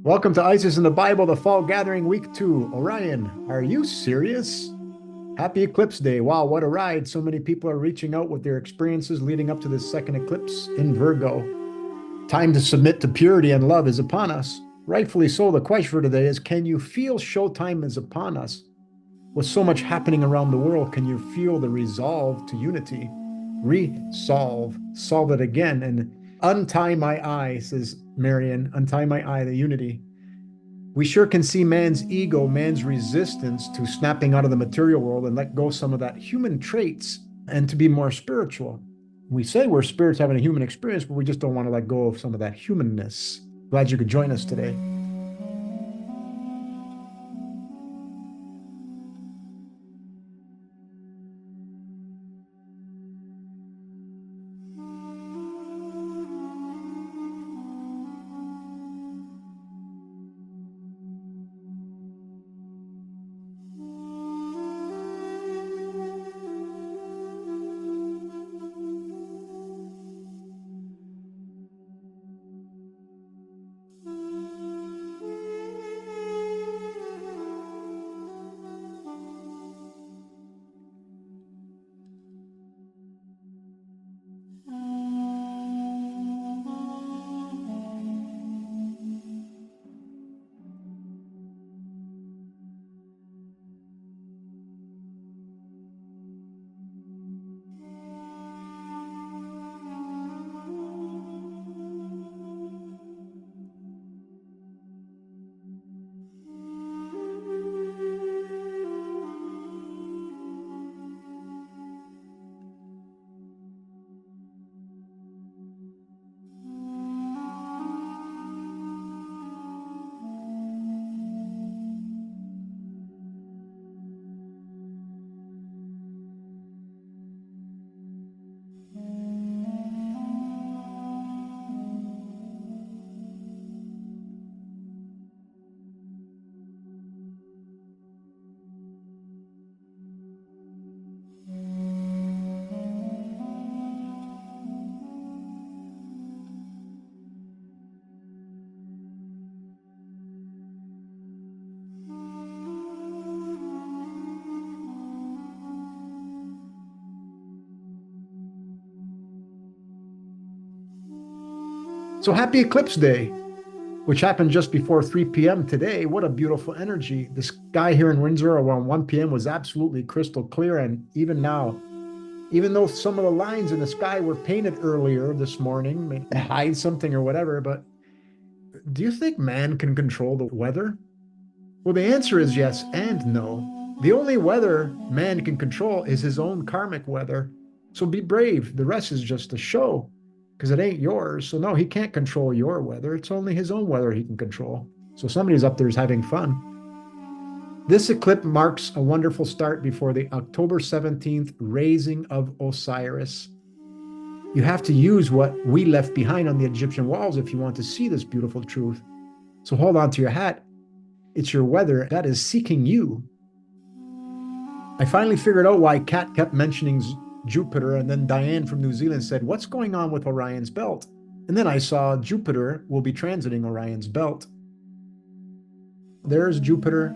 Welcome to Isis in the Bible, the Fall Gathering Week 2. Orion, are you serious? Happy Eclipse Day. Wow, what a ride. So many people are reaching out with their experiences leading up to this second eclipse in Virgo. Time to submit to purity and love is upon us. Rightfully so. The question for today is, can you feel showtime is upon us? With so much happening around the world, can you feel the resolve to unity? Resolve, solve it again, and untie my eye, says Marion. Untie my eye, the unity. We sure can see man's ego, man's resistance to snapping out of the material world and let go some of that human traits and to be more spiritual. We say we're spirits having a human experience, but we just don't want to let go of some of that humanness. Glad you could join us today. So happy Eclipse Day, which happened just before 3 p.m. today. What a beautiful energy. The sky here in Windsor around 1 p.m. was absolutely crystal clear. And even now, even though some of the lines in the sky were painted earlier this morning, may hide something or whatever, but do you think man can control the weather? Well, the answer is yes and no. The only weather man can control is his own karmic weather. So be brave. The rest is just a show because it ain't yours. So, no, he can't control your weather. It's only his own weather he can control. So, somebody's up there is having fun. This eclipse marks a wonderful start before the October 17th Raising of Osiris. You have to use what we left behind on the Egyptian walls if you want to see this beautiful truth. So, hold on to your hat. It's your weather that is seeking you. I finally figured out why Kat kept mentioning Jupiter, and then Diane from New Zealand said, "What's going on with Orion's belt?" And then I saw Jupiter will be transiting Orion's belt. There's Jupiter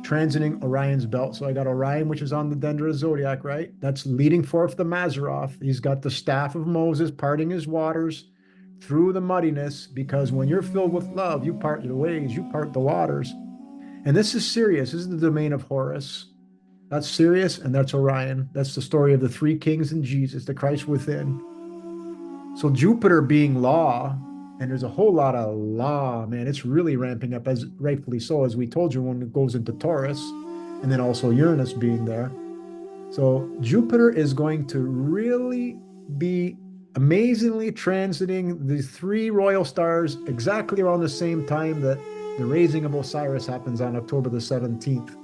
transiting Orion's belt. So I got Orion, which is on the Dendra zodiac, right? That's leading forth the Mazzaroth. He's got the staff of Moses parting his waters through the muddiness, because when you're filled with love, you part the ways, you part the waters. And this is Sirius. This is the domain of Horus. That's Sirius and that's Orion. That's the story of the three kings and Jesus, the Christ within. So Jupiter being law, and there's a whole lot of law, man. It's really ramping up, as rightfully so, as we told you, when it goes into Taurus, and then also Uranus being there. So Jupiter is going to really be amazingly transiting the three royal stars exactly around the same time that the Raising of Osiris happens on October the 17th.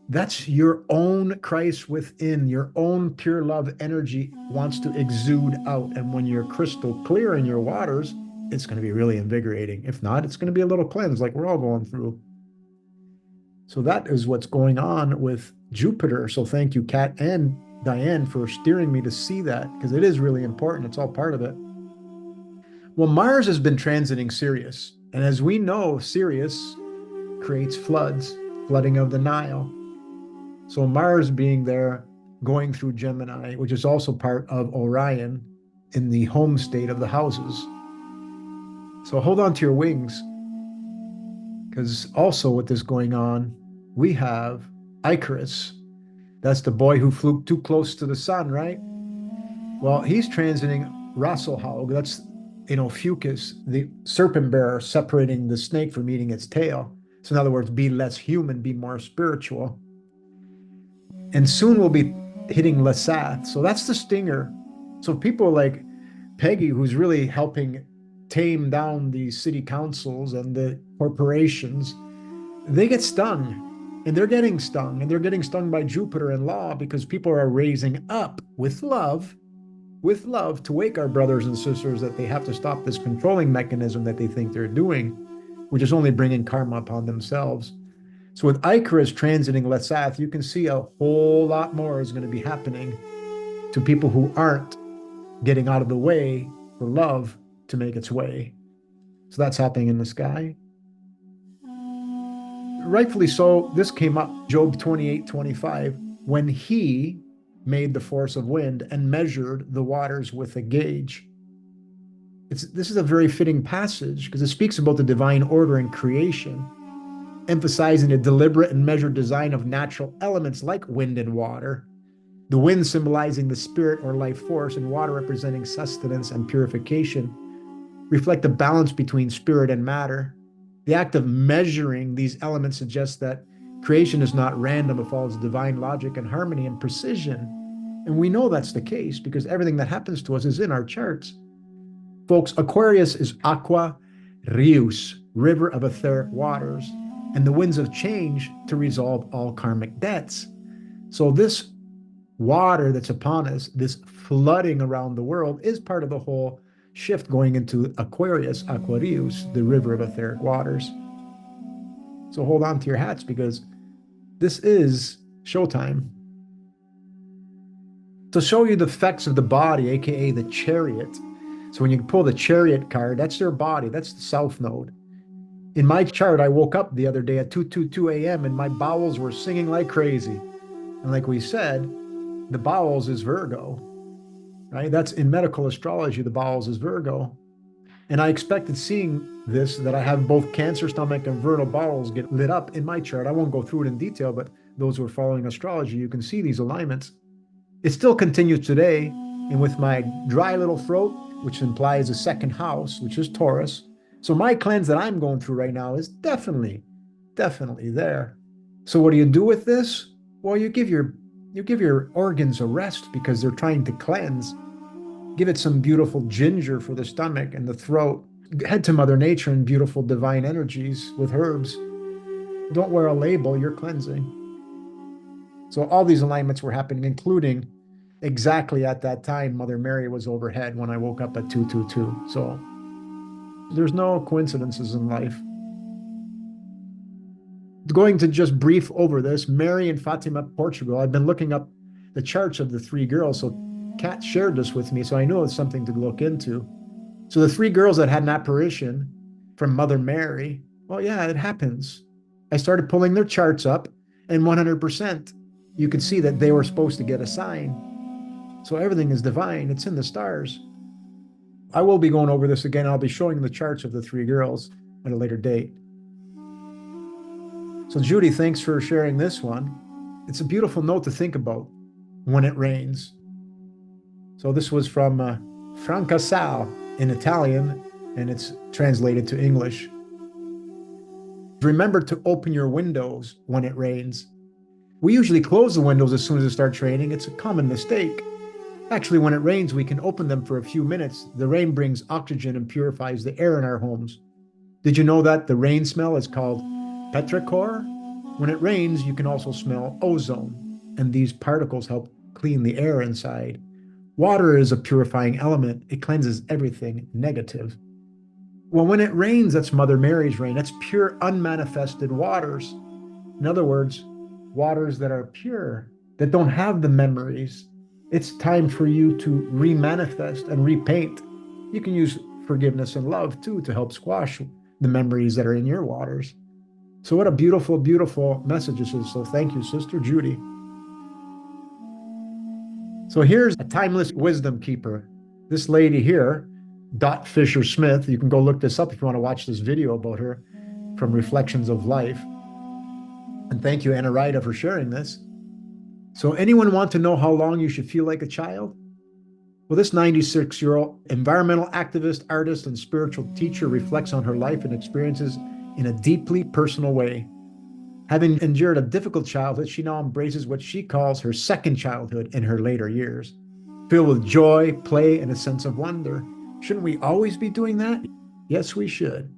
That's your own Christ within, your own pure love energy wants to exude out. And when you're crystal clear in your waters, it's going to be really invigorating. If not, it's going to be a little cleanse like we're all going through. So that is what's going on with Jupiter. So thank you, Kat and Diane, for steering me to see that, because it is really important. It's all part of it. Well, Mars has been transiting Sirius. And as we know, Sirius creates floods, flooding of the Nile. So Mars being there, going through Gemini, which is also part of Orion in the home state of the houses. So hold on to your wings, because also with this going on, we have Icarus. That's the boy who flew too close to the sun, right? Well, he's transiting Rasselhaug. That's, Fucus, the serpent bearer, separating the snake from eating its tail. So in other words, be less human, be more spiritual. And soon we'll be hitting Lasath. So that's the stinger. So people like Peggy, who's really helping tame down the city councils and the corporations, they get stung, and they're getting stung, and they're getting stung by Jupiter and law, because people are raising up with love to wake our brothers and sisters that they have to stop this controlling mechanism that they think they're doing, which is only bringing karma upon themselves. So with Icarus transiting Lasath, you can see a whole lot more is going to be happening to people who aren't getting out of the way for love to make its way. So that's happening in the sky. Rightfully so, this came up, Job 28:25, when he made the force of wind and measured the waters with a gauge. This is a very fitting passage because it speaks about the divine order in creation, emphasizing a deliberate and measured design of natural elements like wind and water. The wind symbolizing the spirit or life force, and water representing sustenance and purification, reflect the balance between spirit and matter. The act of measuring these elements suggests that creation is not random, it follows divine logic and harmony and precision. And we know that's the case because everything that happens to us is in our charts. Folks, Aquarius is aqua rius, river of etheric waters, and the winds of change to resolve all karmic debts. So this water that's upon us, this flooding around the world, is part of the whole shift going into Aquarius, Aquarius, the river of etheric waters. So hold on to your hats because this is showtime. To show you the effects of the body, aka the Chariot. So when you pull the Chariot card, that's their body, that's the South Node. In my chart, I woke up the other day at 2:22 a.m. and my bowels were singing like crazy. And like we said, the bowels is Virgo, right? That's in medical astrology, the bowels is Virgo. And I expected seeing this, that I have both Cancer stomach and Virgo bowels get lit up in my chart. I won't go through it in detail, but those who are following astrology, you can see these alignments. It still continues today. And with my dry little throat, which implies a second house, which is Taurus. So my cleanse that I'm going through right now is definitely there. So what do you do with this? Well, you give your organs a rest because they're trying to cleanse. Give it some beautiful ginger for the stomach and the throat. Head to Mother Nature and beautiful divine energies with herbs. Don't wear a label, you're cleansing. So all these alignments were happening, including exactly at that time, Mother Mary was overhead when I woke up at 2:22. So there's no coincidences in life. Going to just brief over this, Mary and Fatima, Portugal. I've been looking up the charts of the three girls. So Kat shared this with me, so I know it's something to look into. So the three girls that had an apparition from Mother Mary, well, yeah, it happens. I started pulling their charts up, and 100%, you could see that they were supposed to get a sign. So everything is divine. It's in the stars. I will be going over this again. I'll be showing the charts of the three girls at a later date. So Judy, thanks for sharing this one. It's a beautiful note to think about when it rains. So this was from Francasal in Italian, and it's translated to English. Remember to open your windows when it rains. We usually close the windows as soon as it starts raining. It's a common mistake. Actually, when it rains, we can open them for a few minutes. The rain brings oxygen and purifies the air in our homes. Did you know that the rain smell is called petrichor? When it rains, you can also smell ozone, and these particles help clean the air inside. Water is a purifying element. It cleanses everything negative. Well, when it rains, that's Mother Mary's rain. That's pure, unmanifested waters. In other words, waters that are pure, that don't have the memories. It's time for you to remanifest and repaint. You can use forgiveness and love too to help squash the memories that are in your waters. So what a beautiful, beautiful message this is. So thank you, Sister Judy. So here's a timeless wisdom keeper. This lady here, Dot Fisher Smith, you can go look this up if you want to watch this video about her from Reflections of Life. And thank you, Anna Rida, for sharing this. So anyone want to know how long you should feel like a child? Well, this 96-year-old environmental activist, artist, and spiritual teacher reflects on her life and experiences in a deeply personal way. Having endured a difficult childhood, she now embraces what she calls her second childhood in her later years, filled with joy, play, and a sense of wonder. Shouldn't we always be doing that? Yes, we should.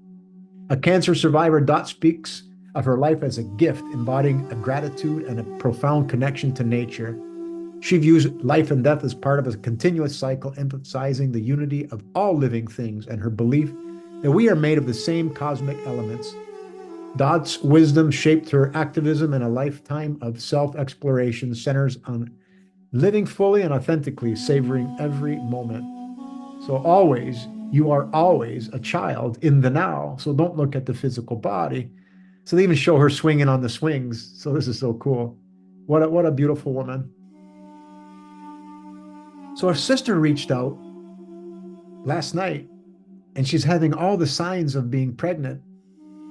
A cancer survivor, Dot speaks of her life as a gift, embodying a gratitude and a profound connection to nature. She views life and death as part of a continuous cycle, emphasizing the unity of all living things and her belief that we are made of the same cosmic elements. Dot's wisdom shaped her activism, and a lifetime of self-exploration centers on living fully and authentically, savoring every moment. So always, you are always a child in the now. So don't look at the physical body. So they even show her swinging on the swings. So this is so cool. What a beautiful woman. So her sister reached out last night, and she's having all the signs of being pregnant,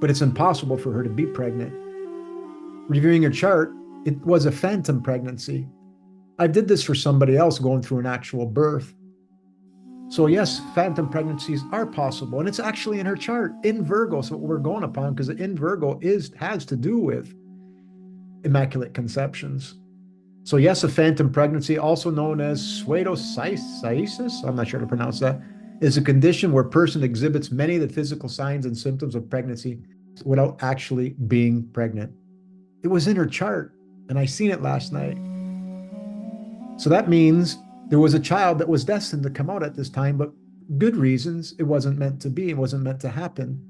but it's impossible for her to be pregnant. Reviewing her chart, it was a phantom pregnancy. I did this for somebody else going through an actual birth. So yes, phantom pregnancies are possible, and it's actually in her chart in Virgo. So what we're going upon, because in Virgo has to do with immaculate conceptions. So yes, a phantom pregnancy, also known as pseudocyesis, I'm not sure how to pronounce that, is a condition where a person exhibits many of the physical signs and symptoms of pregnancy without actually being pregnant. It was in her chart, and I seen it last night. So that means there was a child that was destined to come out at this time, but good reasons. It wasn't meant to be, it wasn't meant to happen.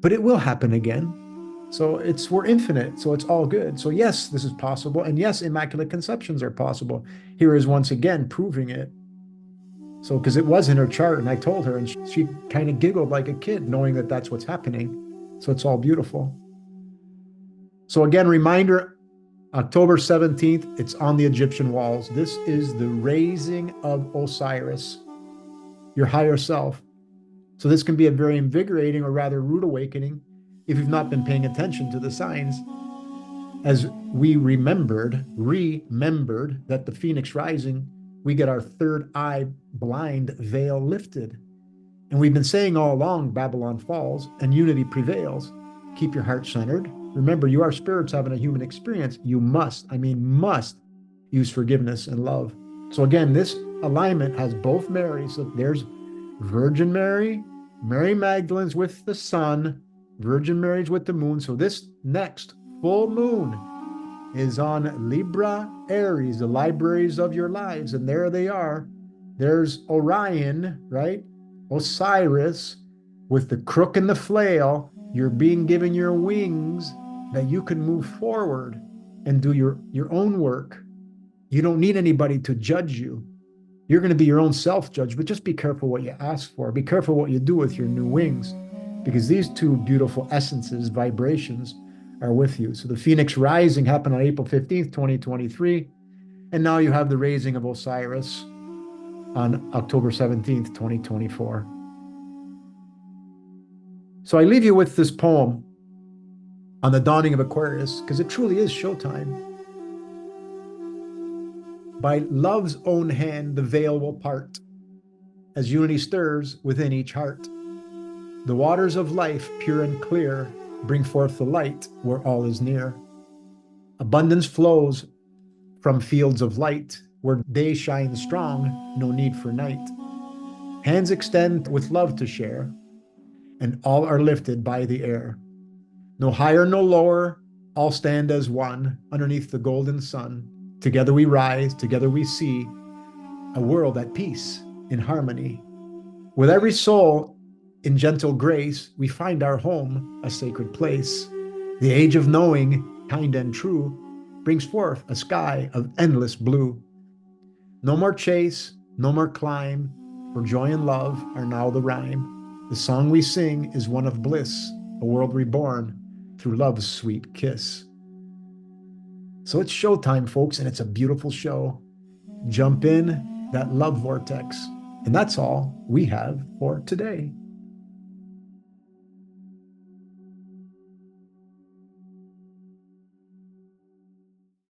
But it will happen again. So we're infinite, so it's all good. So yes, this is possible. And yes, immaculate conceptions are possible. Here is once again proving it. So, because it was in her chart, and I told her, and she kind of giggled like a kid, knowing that that's what's happening. So it's all beautiful. So again, reminder, October 17th, it's on the Egyptian walls. This is the Raising of Osiris, your higher self. So this can be a very invigorating or rather rude awakening if you've not been paying attention to the signs. As we remembered that the Phoenix rising, we get our third eye blind veil lifted. And we've been saying all along, Babylon falls and unity prevails. Keep your heart centered. Remember, you are spirits having a human experience. You must use forgiveness and love. So again, this alignment has both Marys. So there's Virgin Mary, Mary Magdalene's with the sun, Virgin Mary's with the moon. So this next full moon is on Libra, Aries, the libraries of your lives. And there they are. There's Orion, right? Osiris with the crook and the flail. You're being given your wings that you can move forward and do your own work. You don't need anybody to judge you. You're going to be your own self-judge, but just be careful what you ask for. Be careful what you do with your new wings, because these two beautiful essences, vibrations, are with you. So the Phoenix rising happened on April 15th, 2023. And now you have the Raising of Osiris on October 17th, 2024. So I leave you with this poem on the dawning of Aquarius, because it truly is showtime. By love's own hand, the veil will part, as unity stirs within each heart. The waters of life, pure and clear, bring forth the light where all is near. Abundance flows from fields of light, where day shines strong, no need for night. Hands extend with love to share, and all are lifted by the air. No higher, no lower, all stand as one underneath the golden sun. Together we rise, together we see a world at peace, in harmony. With every soul in gentle grace, we find our home a sacred place. The age of knowing, kind and true, brings forth a sky of endless blue. No more chase, no more climb, for joy and love are now the rhyme. The song we sing is one of bliss, a world reborn through love's sweet kiss. So it's showtime, folks, and it's a beautiful show. Jump in that love vortex. And that's all we have for today.